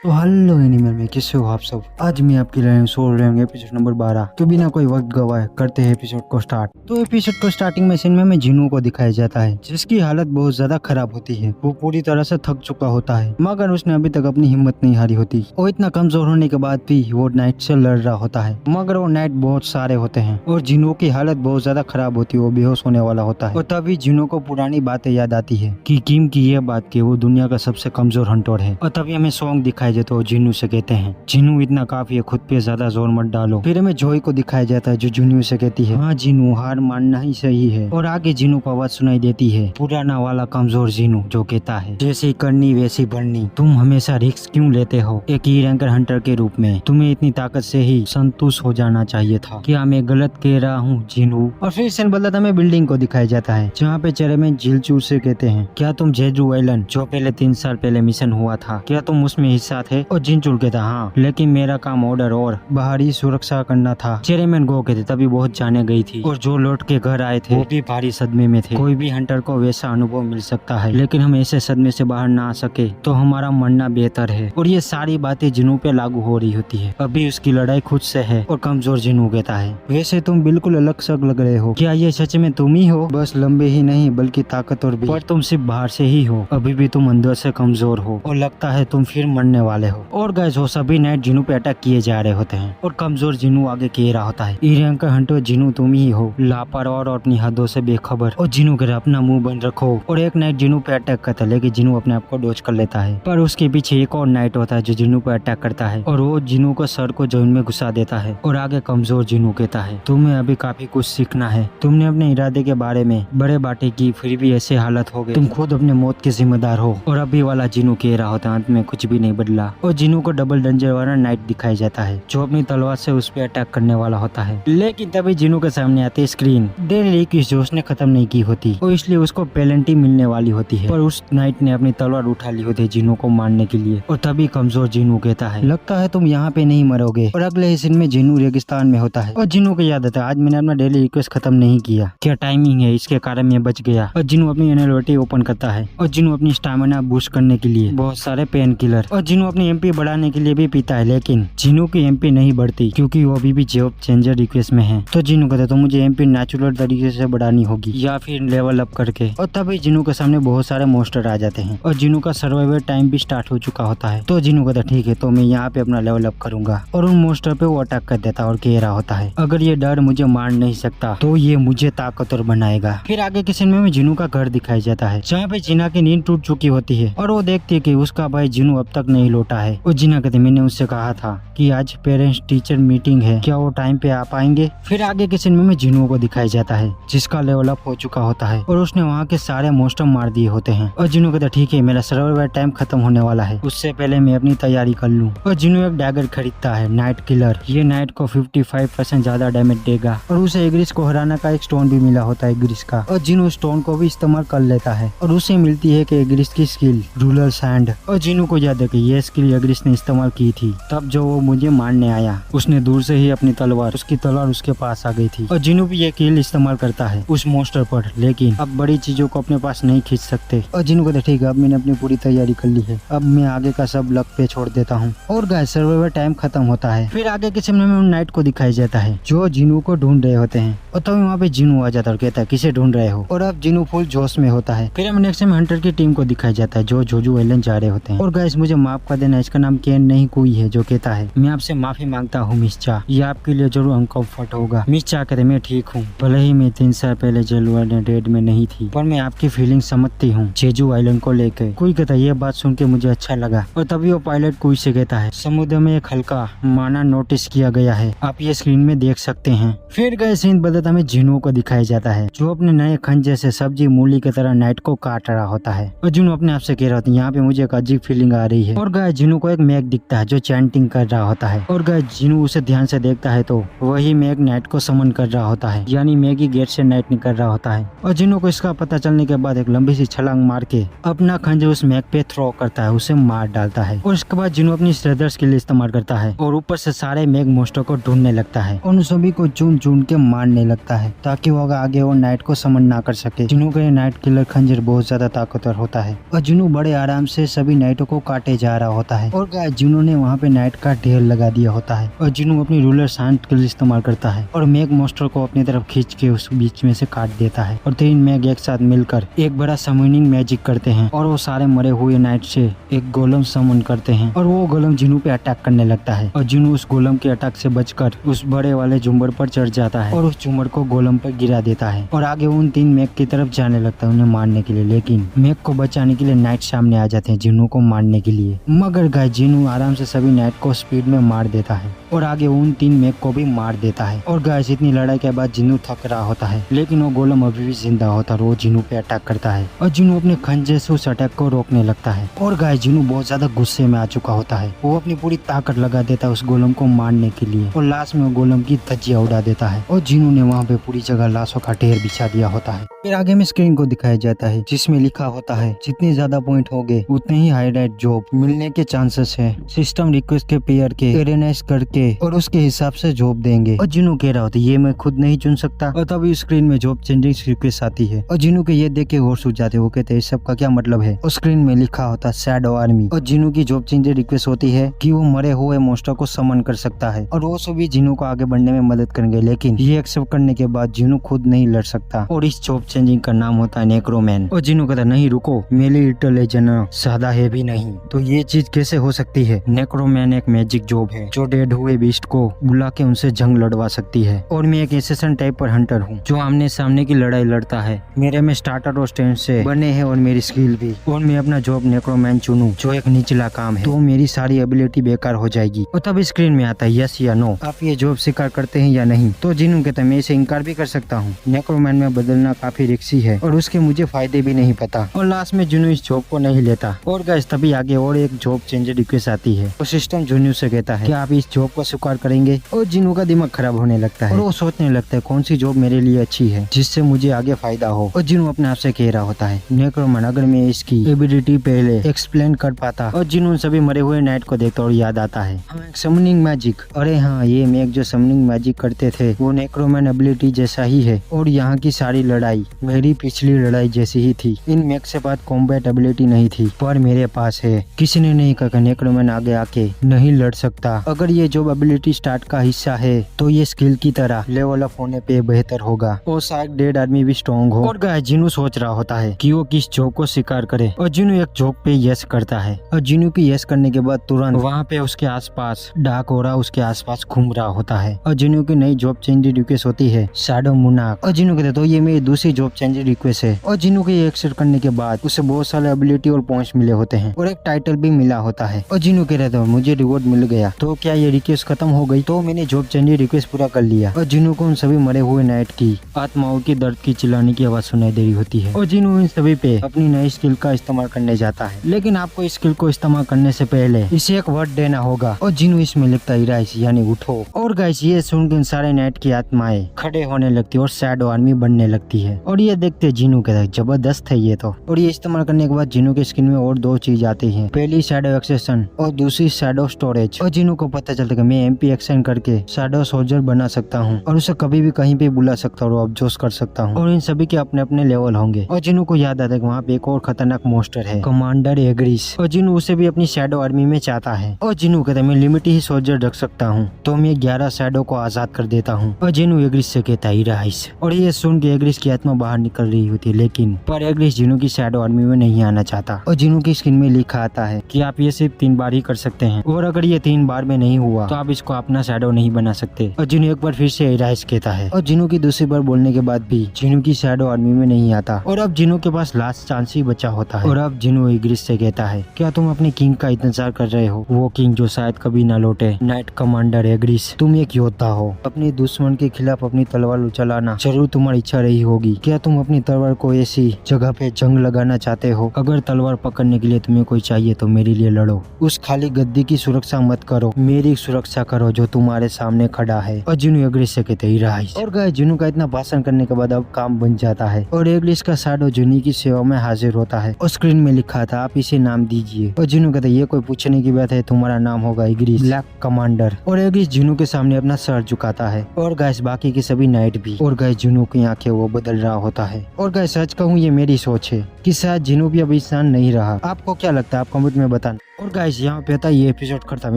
तो hello animal में कैसे हो आप सब। आज मैं आपकी लाइन सोल रहे होंगे एपिसोड नंबर 12। तो बिना कोई वक्त गवाए करते हैं एपिसोड को स्टार्ट। तो एपिसोड को स्टार्टिंग में सीन में जिन्नू को दिखाया जाता है जिसकी हालत बहुत ज्यादा खराब होती है। वो पूरी तरह से थक चुका होता है मगर उसने अभी तक अपनी हिम्मत नहीं हारी होती। और इतना कमजोर होने के बाद भी वो नाइट से लड़ रहा होता है मगर वो नाइट बहुत सारे होते हैं और जिन्नू की हालत बहुत ज्यादा खराब होती है। वो बेहोश होने वाला होता है और तभी जिन्नू को पुरानी बातें याद आती है कि किम की ये बात की वो दुनिया का सबसे कमजोर हंटर है। और तभी हमें सॉन्ग दिखाई जाता है। जिन्नू से कहते हैं जिन्नू इतना काफी है, खुद पे ज्यादा जोर मत डालो। फिर हमें जोई को दिखाया जाता है जो जिन्नू से कहती है हाँ जिन्नू हार मानना ही सही है। और आगे जिन्नू को आवाज सुनाई देती है पुराना वाला कमजोर जिन्नू जो कहता है जैसी करनी वैसी बननी, तुम हमेशा रिस्क क्यों लेते हो एक ई रैंकर हंटर के रूप में, तुम्हें इतनी ताकत से ही संतुष्ट हो जाना चाहिए था। क्या मैं गलत कह रहा हूँ जिन्नू। और फिर सीन बदलता हमें बिल्डिंग को दिखाया जाता है जहाँ पे चेयरमैन झिलचू से कहते हैं क्या तुम जेजू आइलैंड जो पहले 3 साल पहले मिशन हुआ था क्या तुम उसमें हिस्सा थे। और जिनचुल कहता हाँ लेकिन मेरा काम ऑर्डर और बाहरी सुरक्षा करना था। चेयरमैन गो कहते तभी बहुत जाने गई थी और जो लौट के घर आए थे वो भी भारी सदमे में थे। कोई भी हंटर को वैसा अनुभव मिल सकता है लेकिन हम ऐसे सदमे से बाहर ना आ सके तो हमारा मरना बेहतर है। और ये सारी बातें जिन्नू पे लागू हो रही होती है। अभी उसकी लड़ाई खुद से है और कमजोर जिन्नू कहता है वैसे तुम बिल्कुल अलग सग लग रहे हो, क्या ये सच में तुम ही हो, बस लंबे ही नहीं बल्कि ताकतवर भी, पर तुम सिर्फ बाहर से ही हो, अभी भी तुम अंदर से कमजोर हो और लगता है तुम फिर मरने वाले हो। और गाइस वो सभी नाइट जिन्नू पे अटैक किए जा रहे होते हैं और कमजोर जिन्नू आगे कह रहा होता है ईरंकर हंटर जिन्नू तुम ही हो, लापरवाह और अपनी हदों से बेखबर। और जिन्नू कह अपना मुंह बंद रखो। और एक नाइट जिन्नू पे अटैक करता है लेकिन जिन्नू अपने आप को डॉज कर लेता है। पर उसके पीछे एक और नाइट होता है जो जिन्नू पे अटैक करता है और वो जिन्नू को सर को जमीन में घुसा देता है। और आगे कमजोर जिन्नू कहता है तुम्हें अभी काफी कुछ सीखना है, तुमने अपने इरादे के बारे में बड़े बातें की फिर भी ऐसे हालत हो गई, तुम खुद अपने मौत के जिम्मेदार हो। और अभी वाला जिन्नू कह रहा होता है अंत में कुछ भी नहीं बदला। और जिन्नू को डबल डेंजर वाला नाइट दिखाया जाता है जो अपनी तलवार से उस पर अटैक करने वाला होता है। लेकिन तभी जिन्नू के सामने आते स्क्रीन डेली की जो उसने खत्म नहीं की होती और इसलिए उसको पेनल्टी मिलने वाली होती है। और उस नाइट ने अपनी तलवार उठा ली होती है जिन्नू को मारने के लिए। और तभी कमजोर जिन्नू कहता है लगता है तुम यहाँ पे नहीं मरोगे। और अगले सीन में जिन्नू रेगिस्तान में होता है और जिन्नू को याद आता है आज मैंने अपना डेली रिक्वेस्ट खत्म नहीं किया, क्या टाइमिंग है इसके कारण मैं बच गया। और जिन्नू अपनी एनर्जी ओपन करता है और जिन्नू अपनी स्टैमिना बूस्ट करने के लिए बहुत सारे पेन किलर और जिन्नू अपनी एमपी बढ़ाने के लिए भी पीता है। लेकिन जिन्नू की एमपी नहीं बढ़ती क्योंकि वो अभी भी जॉब चेंजर रिक्वेस्ट में है। तो जिन्नू कहता है तो मुझे एमपी नेचुरल तरीके से बढ़ानी होगी या फिर लेवल अप करके। और तभी जिन्नू के सामने बहुत सारे मॉन्स्टर आ जाते हैं और जिन्नू का सर्वाइवल टाइम भी स्टार्ट हो चुका होता है। तो जिन्नू कहता ठीक है तो मैं यहाँ पे अपना लेवल अप करूंगा और उन मॉन्स्टर पे वो अटैक कर देता है और कह रहा होता है अगर ये डर मुझे मार नहीं सकता तो ये मुझे ताकतवर बनाएगा। फिर आगे के सीन में जिन्नू का घर दिखाया जाता है जहाँ पे जिना की नींद टूट चुकी होती है और वो देखती है कि उसका भाई जिन्नू अब तक नहीं लौटा है। और जिना कहते मैंने उससे कहा था कि आज पेरेंट्स टीचर मीटिंग है, क्या वो टाइम पे आ पाएंगे। फिर आगे के सीन में जिन्नू को दिखाया जाता है जिसका लेवल अप हो चुका होता है और उसने वहाँ के सारे मॉन्स्टर मार दिए होते हैं। और जिन्नू कहता ठीक है मेरा सर्वाइवल टाइम खत्म होने वाला है, उससे पहले मैं अपनी तैयारी कर लूँ। और जिन्नू एक डैगर खरीदता है नाइट किलर, ये नाइट को 55% ज्यादा डैमेज देगा। और उसे एग्रिस को हराने का एक स्टोन भी मिला होता है एग्रिस का और जिन्नू स्टोन को भी इस्तेमाल कर लेता है और उसे मिलती है कि एग्रिस की स्किल रूलर सैंड। और जिन्नू को याद है कि ये स्किल एग्रिस ने इस्तेमाल की थी तब जो वो मुझे मारने आया, उसने दूर से ही अपनी तलवार उसकी तलवार उसके पास आ गई थी। और जिन्नू भी ये किल इस्तेमाल करता है उस मॉन्स्टर पर, लेकिन अब बड़ी चीजों को अपने पास नहीं खींच सकते। और जिन्नू कहते ठीक है अब मैंने अपनी पूरी तैयारी कर ली है, अब मैं आगे का सब लक पे छोड़ देता हूँ। और गाइस सर्वाइवल टाइम खत्म होता है। फिर आगे के समय में नाइट को दिखाया जाता है जो जिन्नू को ढूंढ रहे होते हैं और तभी वहाँ पे जिन्नू आ जाता है और कहता है किसे ढूंढ रहे हो। और अब जिन्नू फुल जोश में होता है। फिर हम नेक्स्ट में हंटर की टीम को दिखाया जाता है जो जोजू आइलैंड जा रहे होते हैं। और गाइस मुझे माफ कर देना इसका नाम केन नहीं कोई है जो कहता है मैं आपसे माफी मांगता हूँ मिस चा, ये आपके लिए जरूर अनकम्फर्ट होगा। मिस चा कहते मैं ठीक हूँ, भले ही मैं 3 साल पहले जेजू आइलैंड रेड में नहीं थी पर मैं आपकी फीलिंग समझती हूँ जेजू आइलैंड को लेकर। कोई कहता है ये बात सुन के मुझे अच्छा लगा। और तभी वो पायलट कोई से कहता है समुद्र में एक हल्का माना नोटिस किया गया है, आप ये स्क्रीन में देख सकते हैं। फिर गए सीन बदलता में जिन्नू को दिखाया जाता है जो अपने नए खंजर से सब्जी मूली की तरह नाइट को काट रहा होता है। और जिन्नू अपने आप से कह रहा होता है यहाँ पे मुझे एक अजीब फीलिंग आ रही है। और गाय जिन्नू को एक मैग दिखता है जो चैंटिंग कर रहा होता है और गाय जिन्नू उसे ध्यान से देखता है तो वही मैग नाइट को समन कर रहा होता है, यानी मैगी गेट से नाइट निकल रहा होता है। और जिन्नू को इसका पता चलने के बाद एक लंबी सी छलांग मार के अपना खंजर उस मैग पे थ्रो करता है, उसे मार डालता है। और इसके बाद जिन्नू अपनी श्रेडर्स के लिए इस्तेमाल करता है और ऊपर से सारे मैग मॉन्स्टर को ढूंढने लगता है और उन सभी को चुन चुन के मारने लगता है ताकि वो आगे वो नाइट को समन ना कर सके। जिन्नू का नाइट किलर खंजर बहुत ज्यादा ताकतवर होता है और जिन्नू बड़े आराम से सभी नाइटों को काटे जा रहा होता है और गाइस जिनू ने वहाँ पे नाइट का ढेर लगा दिया होता है और जिनू अपनी रूलर शांत के लिए इस्तेमाल करता है और मैग मॉन्स्टर को अपनी तरफ खींच के उस बीच में से काट देता है और 3 मैग एक साथ मिलकर एक बड़ा समनिंग मैजिक करते हैं और वो सारे मरे हुए नाइट से एक गोलम समन करते हैं और वो गोलम जिनू पे अटैक करने लगता है और जिनू उस गोलम के अटैक से बचकर उस बड़े वाले झुम्बर पर चढ़ जाता है और उस झुम्बर को गोलम पर गिरा देता है और आगे उन 3 मैग की तरफ जाने लगता है उन्हें मारने के लिए। लेकिन मैग को बचाने के लिए नाइट सामने आ जाते हैं जिनू को मारने के लिए, मगर गाइस जिनू आराम से सभी नाइट को स्पीड में मार देता है और आगे उन 3 मैग को भी मार देता है। और गाइस इतनी लड़ाई के बाद जिनू थक रहा होता है लेकिन वो गोलम अभी भी जिंदा होता है और वो जिनू पे अटैक करता है और जिनू अपने खंजर से उस अटैक को रोकने लगता है और गाइस जिनू बहुत ज्यादा गुस्से में आ चुका होता है। वो अपनी पूरी ताकत लगा देता है उस गोलम को मारने के लिए और लास्ट में वो गोलम की धज्जियां उड़ा देता है और जिनू ने वहाँ पे पूरी जगह लाशों का ढेर बिछा दिया होता है। फिर आगे में स्क्रीन को दिखाया जाता है जिसमें लिखा होता है जितने ज्यादा पॉइंट होंगे उतने ही हाईलाइट जॉब मिलने के चांसेस है। सिस्टम रिक्वेस्ट के पेयर के एरेनाइज करके और उसके हिसाब से जॉब देंगे। और जिनू कह रहा होता है ये मैं खुद नहीं चुन सकता और तभी स्क्रीन में जॉब चेंजिंग रिक्वेस्ट आती है और जिनू के ये देख के और सूझ जाते वो कहते हैं इस सब का क्या मतलब है। और स्क्रीन में लिखा होता है शैडो आर्मी और जिनू की जॉब चेंजिंग रिक्वेस्ट होती है कि वो मरे हुए मॉन्स्टर को समन कर सकता है और वो सभी जिनू को आगे बढ़ने में मदद करेंगे। लेकिन ये एक्सेप्ट करने के बाद जिनू खुद नहीं लड़ सकता और इस जॉब चेंजिंग का नाम होता है नेक्रोमैन। और जिनू कहता नहीं रुको मेरी लिटिल जना सादा है भी नहीं तो ये चीज कैसे हो सकती है। नेक्रोमैन एक मैजिक जॉब है जो डेड हुए बीस्ट को बुला के उनसे जंग लड़वा सकती है और मैं एक एसेसन टाइप पर हंटर हूँ जो आमने सामने की लड़ाई लड़ता है। मेरे में स्टार्टर और स्टैंड से बने हैं और मेरी स्किल भी और मैं अपना जॉब नेक्रोमैन चुनूं जो एक निचला काम है तो मेरी सारी एबिलिटी बेकार हो जाएगी। और तब स्क्रीन में आता है यस या नो आप ये जॉब स्वीकार करते हैं या नहीं। तो जिनू कहता है मैं इसे इनकार भी कर सकता हूँ नेक्रोमैन में बदलना काफी रिस्की है और उसके मुझे फायदे भी नहीं पता। और लास्ट में जिनू इस जॉब को नहीं लेता और गाइस तभी आगे और एक जॉब चेंज रिक्वेस्ट आती है और सिस्टम जिनू से कहता है कि आप इस जॉब को स्वीकार करेंगे। और जिनू का दिमाग खराब होने लगता है और वो सोचने लगता है कौन सी जॉब मेरे लिए अच्छी है जिससे मुझे आगे फायदा हो। और जिनू अपने आप से कह रहा होता है नेक्रोमैन अगर मैं इसकी एबिलिटी पहले एक्सप्लेन कर पाता। और जिनू सभी मरे हुए नाइट को देखता और याद आता है समनिंग मैजिक अरे हाँ ये मैग जो समनिंग मैजिक करते थे वो नेक्रोमैन एबिलिटी जैसा ही है और यहाँ की सारी लड़ाई मेरी पिछली लड़ाई जैसी ही थी। इन मैग से बाद कॉम्बैट एबिलिटी नहीं थी पर मेरे पास है। किसी ने नहीं कहा नेक्रोमैन आगे आके नहीं लड़ सकता। अगर ये जॉब एबिलिटी स्टार्ट का हिस्सा है तो ये स्किल की तरह लेवल अप होने पे बेहतर होगा और शायद डेड आदमी भी स्ट्रॉन्ग हो। और गाइस जिनू सोच रहा होता है कि वो किस जॉब को स्वीकार करे और जिनू एक जॉब पे यस करता है और जिनू की यस करने के बाद तुरंत वहाँ पे उसके आसपास डार्क हो रहा उसके आसपास घूम रहा होता है और जिनू की नई जॉब चेंज रिक्वेस्ट होती है शैडो मुनाक। और जिनू कहते तो ये मेरी दूसरी जॉब चेंज रिक्वेस्ट है। और जिनू के एक्सेप्ट करने के बाद उसे बहुत सारे एबिलिटी और पॉइंट्स मिले होते हैं और एक टाइटल भी मिला होता है। और जिनू कह रहे थे मुझे रिवॉर्ड मिल गया तो क्या ये रिक्वेस्ट खत्म हो गई। तो मैंने जॉब चेंज रिक्वेस्ट पूरा कर लिया और जिनू को उन सभी मरे हुए नाइट की आत्माओं की दर्द की चिल्लाने की आवाज सुनाई दे रही होती है और जिनू इन सभी पे अपनी नई स्किल का इस्तेमाल करने जाता है। लेकिन आपको इस स्किल को इस्तेमाल करने से पहले इसे एक वर्ड देना होगा और जिनू इसमें लिखता है राइस यानी उठो। और गाइस ये सुनकर सारे नाइट की आत्माएं खड़े होने लगती है और शैडो आर्मी बनने लगती है और ये देखते जिनू कहता है जबरदस्त है ये तो। और ये इस्तेमाल करने के बाद जिनू के स्किन में और 2 चीज आती है पहली शैडो एक्सेशन और दूसरी शैडो स्टोरेज। और जिनू को पता चलता है मैं एमपी एक्शन करके शैडो सोल्जर बना सकता हूँ और उसे कभी भी कहीं पे बुला सकता हूँ और ऑब्जर्व कर सकता हूँ और इन सभी के अपने अपने लेवल होंगे। और जिनू को याद आता है वहाँ पे एक और खतरनाक मॉन्स्टर है कमांडर एग्रिस और जिनू उसे भी अपनी शैडो आर्मी में चाहता है। और जिनू कहता है मैं लिमिट ही सोल्जर रख सकता हूँ तो मैं 11 शैडो को आजाद कर देता हूँ। और जिनू एग्रिस से कहता है राइस। और ये सुन के एग्रिस की आत्मा बाहर निकल रही होती है लेकिन पर एग्रिस जिनू की शैडो आर्मी में नहीं आना चाहता। और जिनू की स्किन में लिखा आता है कि आप ये सिर्फ 3 बार ही कर सकते हैं और अगर ये 3 बार में नहीं हुआ तो आप इसको अपना शैडो नहीं बना सकते। और जिनू एक बार फिर से राइस कहता है और जिनू की दूसरी बार बोलने के बाद भी जिनू की शैडो आर्मी में नहीं आता और अब जिनू के पास लास्ट चांस ही बचा होता है। और अब जिनू एग्रिस से कहता है क्या तुम अपने किंग का इंतजार कर रहे हो वो किंग जो शायद कभी ना लौटे। नाइट कमांडर एग्रिस तुम एक योद्धा हो अपने दुश्मन के खिलाफ अपनी तलवार उछालना जरूर तुम्हारी इच्छा रही होगी। क्या तुम अपनी तलवार को ऐसी जगह पे जंग लगाना चाहते हो। अगर तलवार पकड़ने के लिए तुम्हें कोई चाहिए तो मेरे लिए लड़ो। उस खाली गद्दी की सुरक्षा मत करो मेरी सुरक्षा करो जो तुम्हारे सामने खड़ा है। और जिनू एग्रिस से कहते ही राइस। और गाइस जिनू का इतना भाषण करने के बाद अब काम बन जाता है और एग्रिस का शैडो जिनू की सेवा में हाजिर होता है और स्क्रीन में लिखा था आप इसे नाम दीजिए। और जिनू कहते ये कोई पूछने की बात है तुम्हारा नाम होगा एग्रिस ब्लैक कमांडर। और एग्रिस जिनू के सामने अपना सर झुकाता है और गाइस बाकी के सभी नाइट भी। और गाइस जिनू की आंखें वो बदल रहा होता है। और गाइस सच कहूँ ये मेरी सोच है जिसके साथ जिनू भी अब इंसान नहीं रहा। आपको क्या लगता है, आप कमेंट में बताना। और गाइस यहाँ पे था ये एपिसोड खत्म।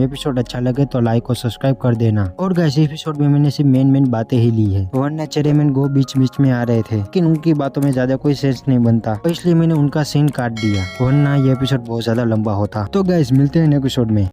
एपिसोड अच्छा लगे तो लाइक और सब्सक्राइब कर देना। और गाइस एपिसोड में मैंने सिर्फ मेन बातें ही ली है, वरना चेरेमैन गो बीच बीच में आ रहे थे, लेकिन उनकी बातों में ज्यादा कोई सेंस नहीं बनता, तो इसलिए मैंने उनका सीन काट दिया, वरना ये एपिसोड बहुत ज्यादा लंबा होता। तो गाइस मिलते हैं नेक्स्ट एपिसोड में।